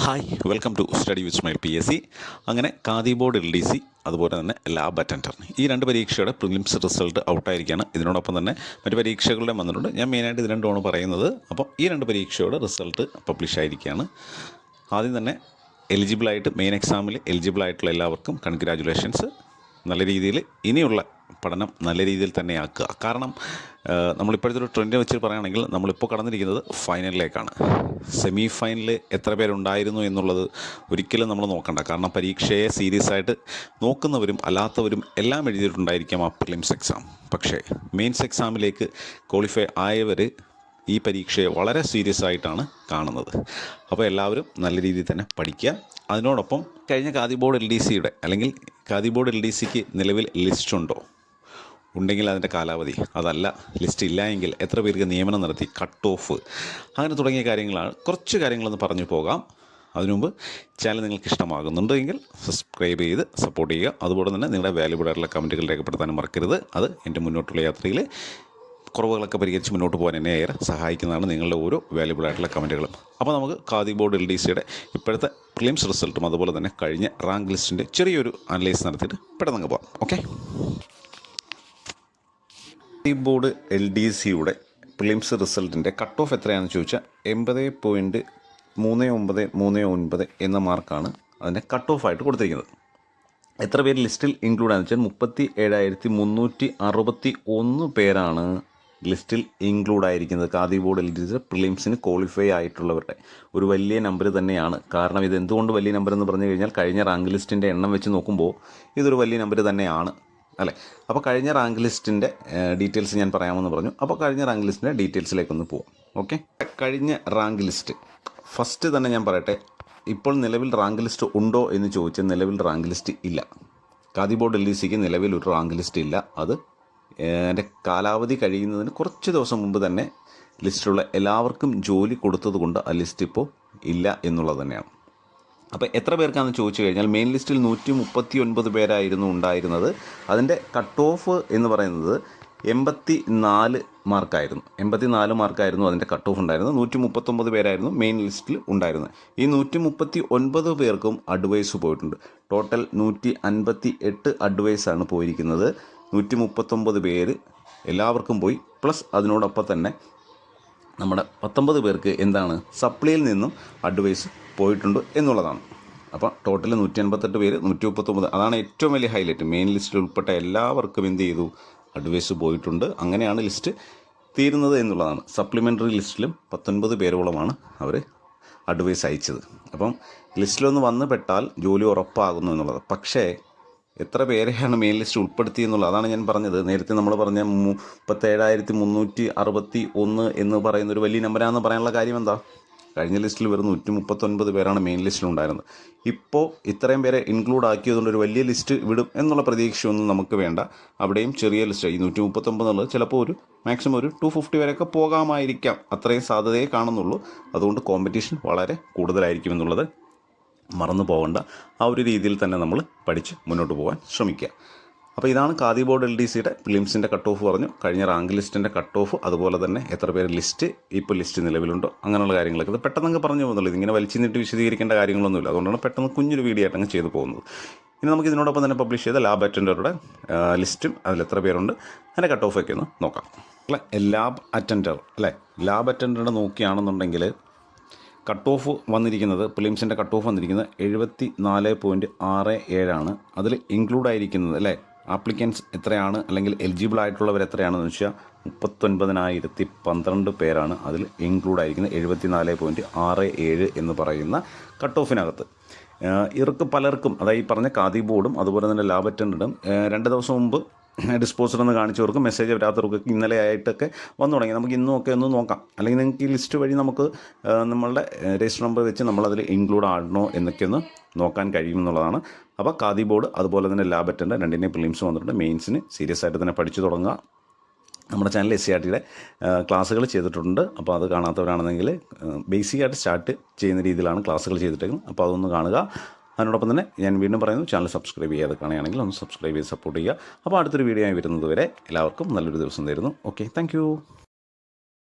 Hi welcome to study with smile P S C. അങ്ങനെ Khadi board LDC അതുപോലെ തന്നെ lab attender ഈ രണ്ട് പരീക്ഷയുടെ പ്രിലിംസ് റിസൾട്ട് ഔട്ടായിരിക്കുകയാണ്. ഇതിനോടൊപ്പം തന്നെ മറ്റ് പരീക്ഷകളുടെ വന്നിട്ടുണ്ട്. ഞാൻ മെയിനായിട്ട് ഇത് രണ്ടുമാണ് പറയുന്നത്. അപ്പം ഈ രണ്ട് പരീക്ഷയുടെ റിസൾട്ട് പബ്ലിഷ് ആയിരിക്കുകയാണ്. ആദ്യം തന്നെ മെയിൻ എക്സാമിൽ എലിജിബിളായിട്ടുള്ള എല്ലാവർക്കും കൺഗ്രാജുലേഷൻസ്. നല്ല രീതിയിൽ ഇനിയുള്ള പഠനം നല്ല രീതിയിൽ തന്നെ ആക്കുക. കാരണം നമ്മളിപ്പോഴത്തെ ഒരു ട്രെൻഡ് വെച്ച് പറയുകയാണെങ്കിൽ നമ്മളിപ്പോൾ കടന്നിരിക്കുന്നത് ഫൈനലിലേക്കാണ്. സെമി ഫൈനലിൽ എത്ര പേരുണ്ടായിരുന്നു എന്നുള്ളത് ഒരിക്കലും നമ്മൾ നോക്കണ്ട. കാരണം പരീക്ഷയെ സീരിയസ് ആയിട്ട് നോക്കുന്നവരും അല്ലാത്തവരും എല്ലാം എഴുതിയിട്ടുണ്ടായിരിക്കാം ആ പ്രിലിംസ് എക്സാം. പക്ഷേ മെയിൻസ് എക്സാമിലേക്ക് ക്വാളിഫൈ ആയവർ ഈ പരീക്ഷയെ വളരെ സീരിയസ് ആയിട്ടാണ് കാണുന്നത്. അപ്പോൾ എല്ലാവരും നല്ല രീതിയിൽ തന്നെ പഠിക്കുക. അതിനോടൊപ്പം കഴിഞ്ഞ ഖാദി ബോർഡ് LDCയുടെ അല്ലെങ്കിൽ ഖാദി ബോർഡ് LDCക്ക് നിലവിൽ ലിസ്റ്റ് ഉണ്ടോ, ഉണ്ടെങ്കിൽ അതിൻ്റെ കാലാവധി, അതല്ല ലിസ്റ്റ് ഇല്ല എങ്കിൽ എത്ര പേർക്ക് നിയമനം നടത്തി, കട്ട് ഓഫ്, അങ്ങനെ തുടങ്ങിയ കാര്യങ്ങളാണ്. കുറച്ച് കാര്യങ്ങളൊന്ന് പറഞ്ഞു പോകാം. അതിനുമുമ്പ് ചാനൽ നിങ്ങൾക്ക് ഇഷ്ടമാകുന്നുണ്ടെങ്കിൽ സബ്സ്ക്രൈബ് ചെയ്ത് സപ്പോർട്ട് ചെയ്യുക. അതുപോലെ തന്നെ നിങ്ങളുടെ വാല്യുബിൾ ആയിട്ടുള്ള കമൻറ്റുകൾ രേഖപ്പെടുത്താനും മറക്കരുത്. അത് എൻ്റെ മുന്നോട്ടുള്ള യാത്രയിൽ കുറവുകളൊക്കെ പരിഹരിച്ച് മുന്നോട്ട് പോകാൻ എന്നെ ഏറെ സഹായിക്കുന്നതാണ് നിങ്ങളുടെ ഓരോ വാല്യുബിൾ ആയിട്ടുള്ള കമൻറ്റുകളും. അപ്പോൾ നമുക്ക് ഖാദി ബോർഡ് LDCയുടെ ഇപ്പോഴത്തെ പ്രിലിംസ് റിസൾട്ടും അതുപോലെ തന്നെ കഴിഞ്ഞ റാങ്ക് ലിസ്റ്റിൻ്റെ ചെറിയൊരു അനലൈസ് നടത്തിയിട്ട് പെട്ടെന്ന് പോകാം. ഓക്കെ, ഖാദി ബോർഡ് LDCയുടെ പ്രിലിംസ് റിസൾട്ടിൻ്റെ കട്ട് ഓഫ് എത്രയാണെന്ന് ചോദിച്ചാൽ 80.3939 എന്ന മാർക്കാണ് അതിൻ്റെ കട്ട് ഓഫ് ആയിട്ട് കൊടുത്തിരിക്കുന്നത്. എത്ര പേര് ലിസ്റ്റിൽ ഇൻക്ലൂഡ് ആണെന്ന് വെച്ചാൽ 37,361 പേരാണ് ലിസ്റ്റിൽ ഇൻക്ലൂഡ് ആയിരിക്കുന്നത്. ഖാദി ബോർഡ് LDC പ്രിലിംസിന് ക്വാളിഫൈ ആയിട്ടുള്ളവരുടെ ഒരു വലിയ നമ്പർ തന്നെയാണ്. കാരണം ഇത് എന്തുകൊണ്ട് വലിയ നമ്പർ എന്ന് പറഞ്ഞു കഴിഞ്ഞാൽ കഴിഞ്ഞ റാങ്ക് ലിസ്റ്റിൻ്റെ എണ്ണം വെച്ച് നോക്കുമ്പോൾ ഇതൊരു വലിയ നമ്പർ തന്നെയാണ് അല്ലേ. അപ്പോൾ കഴിഞ്ഞ റാങ്ക് ലിസ്റ്റിൻ്റെ ഡീറ്റെയിൽസ് ഞാൻ പറയാമെന്ന് പറഞ്ഞു. അപ്പോൾ കഴിഞ്ഞ റാങ്ക് ലിസ്റ്റിൻ്റെ ഡീറ്റെയിൽസിലേക്കൊന്ന് പോകാം. ഓക്കെ, കഴിഞ്ഞ റാങ്ക് ലിസ്റ്റ് ഫസ്റ്റ് തന്നെ ഞാൻ പറയട്ടെ. ഇപ്പോൾ നിലവിൽ റാങ്ക് ലിസ്റ്റ് ഉണ്ടോ എന്ന് ചോദിച്ചാൽ നിലവിൽ റാങ്ക് ലിസ്റ്റ് ഇല്ല. ഖാദി ബോർഡ് LDCക്ക് നിലവിൽ ഒരു റാങ്ക് ലിസ്റ്റ് ഇല്ല. അത് എൻ്റെ കാലാവധി കഴിയുന്നതിന് കുറച്ച് ദിവസം മുമ്പ് തന്നെ ലിസ്റ്റിലുള്ള എല്ലാവർക്കും ജോലി കൊടുത്തതുകൊണ്ട് ആ ലിസ്റ്റ് ഇപ്പോൾ ഇല്ല എന്നുള്ളത് തന്നെയാണ്. അപ്പോൾ എത്ര പേർക്കാണെന്ന് ചോദിച്ചു കഴിഞ്ഞാൽ മെയിൻ ലിസ്റ്റിൽ 139 പേരായിരുന്നു ഉണ്ടായിരുന്നത്. അതിൻ്റെ കട്ട് ഓഫ് എന്ന് പറയുന്നത് 84 മാർക്കായിരുന്നു. 84 മാർക്കായിരുന്നു അതിൻ്റെ കട്ട് ഓഫ് ഉണ്ടായിരുന്നത്. 139 പേരായിരുന്നു മെയിൻ ലിസ്റ്റിൽ ഉണ്ടായിരുന്നത്. ഈ 139 പേർക്കും അഡ്വൈസ് പോയിട്ടുണ്ട്. ടോട്ടൽ 158 അഡ്വൈസാണ് പോയിരിക്കുന്നത്. 139 പേര് എല്ലാവർക്കും പോയി. പ്ലസ് അതിനോടൊപ്പം തന്നെ നമ്മുടെ 19 പേർക്ക് എന്താണ് സപ്ലിയിൽ നിന്നും അഡ്വൈസ് പോയിട്ടുണ്ട് എന്നുള്ളതാണ്. അപ്പോൾ ടോട്ടൽ 158 പേര് 139. അതാണ് ഏറ്റവും വലിയ ഹൈലൈറ്റ്. മെയിൻ ലിസ്റ്റിൽ ഉൾപ്പെട്ട എല്ലാവർക്കും എന്ത് ചെയ്തു, അഡ്വൈസ് പോയിട്ടുണ്ട്. അങ്ങനെയാണ് ലിസ്റ്റ് തീരുന്നത് എന്നുള്ളതാണ്. സപ്ലിമെൻ്ററി ലിസ്റ്റിലും 19 പേരോളമാണ് അവർ അഡ്വൈസ് അയച്ചത്. അപ്പം ലിസ്റ്റിലൊന്ന് വന്ന് പെട്ടാൽ ജോലി ഉറപ്പാകുന്നു എന്നുള്ളത്. പക്ഷേ എത്ര പേരെയാണ് മെയിൻ ലിസ്റ്റ് ഉൾപ്പെടുത്തിയെന്നുള്ളത് അതാണ് ഞാൻ പറഞ്ഞത്. നേരത്തെ നമ്മൾ പറഞ്ഞ 37,361 എന്ന് പറയുന്നൊരു വലിയ നമ്പറാണെന്ന് പറയാനുള്ള കാര്യം എന്താ, കഴിഞ്ഞ ലിസ്റ്റിൽ വെറും 139 പേരാണ് മെയിൻ ലിസ്റ്റിലുണ്ടായിരുന്നത്. ഇപ്പോൾ ഇത്രയും പേരെ ഇൻക്ലൂഡ് ആക്കിയതുകൊണ്ട് ഒരു വലിയ ലിസ്റ്റ് വിടും എന്നുള്ള പ്രതീക്ഷയൊന്നും നമുക്ക് വേണ്ട. അവിടെയും ചെറിയ ലിസ്റ്റ്, ഈ 139 എന്നുള്ളത് ചിലപ്പോൾ ഒരു മാക്സിമം ഒരു 250 വരെയൊക്കെ പോകാമായിരിക്കാം. അത്രയും സാധ്യതയെ കാണുന്നുള്ളൂ. അതുകൊണ്ട് കോമ്പറ്റീഷൻ വളരെ കൂടുതലായിരിക്കും എന്നുള്ളത് മറന്നു പോകേണ്ട. ആ ഒരു രീതിയിൽ തന്നെ നമ്മൾ പഠിച്ച് മുന്നോട്ട് പോകാൻ ശ്രമിക്കുക. അപ്പോൾ ഇതാണ് ഖാദി ബോർഡ് LDCയുടെ പ്രിലിംസിൻ്റെ കട്ട് ഓഫ് പറഞ്ഞു. കഴിഞ്ഞ റാങ്ക് ലിസ്റ്റിൻ്റെ കട്ട് ഓഫ്, അതുപോലെ തന്നെ എത്ര പേര് ലിസ്റ്റ് ഇപ്പോൾ ലിസ്റ്റ് നിലവിലുണ്ടോ, അങ്ങനെയുള്ള കാര്യങ്ങളൊക്കെ ഇത് പെട്ടെന്ന് പറഞ്ഞു പോകുന്നുള്ളൂ. ഇതിങ്ങനെ വലിച്ചിട്ട് വിശദീകരിക്കേണ്ട കാര്യങ്ങളൊന്നുമില്ല. അതുകൊണ്ടാണ് പെട്ടെന്ന് കുഞ്ഞൊരു വീഡിയോ ആയിട്ട് അങ്ങ് ചെയ്തു പോകുന്നത്. ഇനി നമുക്ക് ഇതിനോടൊപ്പം തന്നെ പബ്ലിഷ് ചെയ്ത ലാബ് അറ്റൻഡറുടെ ലിസ്റ്റും അതിൽ എത്ര പേരുണ്ട് അതിൻ്റെ കട്ട് ഓഫൊക്കെ ഒന്ന് നോക്കാം. ലാബ് അറ്റൻഡർ അല്ലേ, ലാബ് അറ്റൻഡറുടെ നോക്കുകയാണെന്നുണ്ടെങ്കിൽ കട്ട് ഓഫ് വന്നിരിക്കുന്നത്, പ്രിലിംസിൻ്റെ കട്ട് ഓഫ് വന്നിരിക്കുന്നത് 74.67 ആണ്. അതിൽ ഇൻക്ലൂഡ് ആയിരിക്കുന്നത് അല്ലേ ആപ്ലിക്കൻസ് എത്രയാണ്, അല്ലെങ്കിൽ എലിജിബിൾ ആയിട്ടുള്ളവർ എത്രയാണെന്ന് വെച്ചാൽ 39,012 പേരാണ് അതിൽ ഇൻക്ലൂഡ് ആയിരിക്കുന്നത്. 74.67 എന്ന് പറയുന്ന കട്ട് ഓഫിനകത്ത് ഇവർക്ക് പലർക്കും, അതായത് ഈ പറഞ്ഞ ഖാദി ബോർഡും അതുപോലെ തന്നെ ലാബ് അറ്റൻഡറും 2 ദിവസം മുമ്പ് ഡിസ്പോസർ എന്ന് കാണിച്ചവർക്കും മെസ്സേജ് വരാത്തവർക്കൊക്കെ ഇന്നലെ ആയിട്ടൊക്കെ വന്നു തുടങ്ങി. നമുക്ക് ഇന്നും ഒക്കെ ഒന്ന് നോക്കാം. അല്ലെങ്കിൽ നിങ്ങൾക്ക് ഈ ലിസ്റ്റ് വഴി നമുക്ക് നമ്മളുടെ രജിസ്റ്റർ നമ്പർ വെച്ച് നമ്മളതിൽ ഇൻക്ലൂഡ് ആണോ എന്നൊക്കെ ഒന്ന് നോക്കാൻ കഴിയുമെന്നുള്ളതാണ്. അപ്പോൾ ഖാദി ബോർഡ് അതുപോലെ തന്നെ ലാബ് അറ്റൻഡർ രണ്ടിൻ്റെയും പ്രിലിംസ് വന്നിട്ടുണ്ട്. മെയിൻസിന് സീരിയസ് ആയിട്ട് തന്നെ പഠിച്ചു തുടങ്ങുക. നമ്മുടെ ചാനൽ SCRTയുടെ ക്ലാസ്സുകൾ ചെയ്തിട്ടുണ്ട്. അപ്പോൾ അത് കാണാത്തവരാണെന്നെങ്കിൽ ബേസിക്കായിട്ട് സ്റ്റാർട്ട് ചെയ്യുന്ന രീതിയിലാണ് ക്ലാസ്സുകൾ ചെയ്തിട്ടേക്കുന്നത്. അപ്പോൾ അതൊന്ന് കാണുക. അതിനോടൊപ്പം തന്നെ ഞാൻ വീണ്ടും പറയുന്നു, ചാനൽ സബ്സ്ക്രൈബ് ചെയ്യാതെ കാണുകയാണെങ്കിൽ ഒന്ന് സബ്സ്ക്രൈബ് ചെയ്ത് സപ്പോർട്ട് ചെയ്യുക. അപ്പോൾ അടുത്തൊരു വീഡിയോ ആയി വരുന്നത് വരെ എല്ലാവർക്കും നല്ലൊരു ദിവസം തരുന്നു. Okay, thank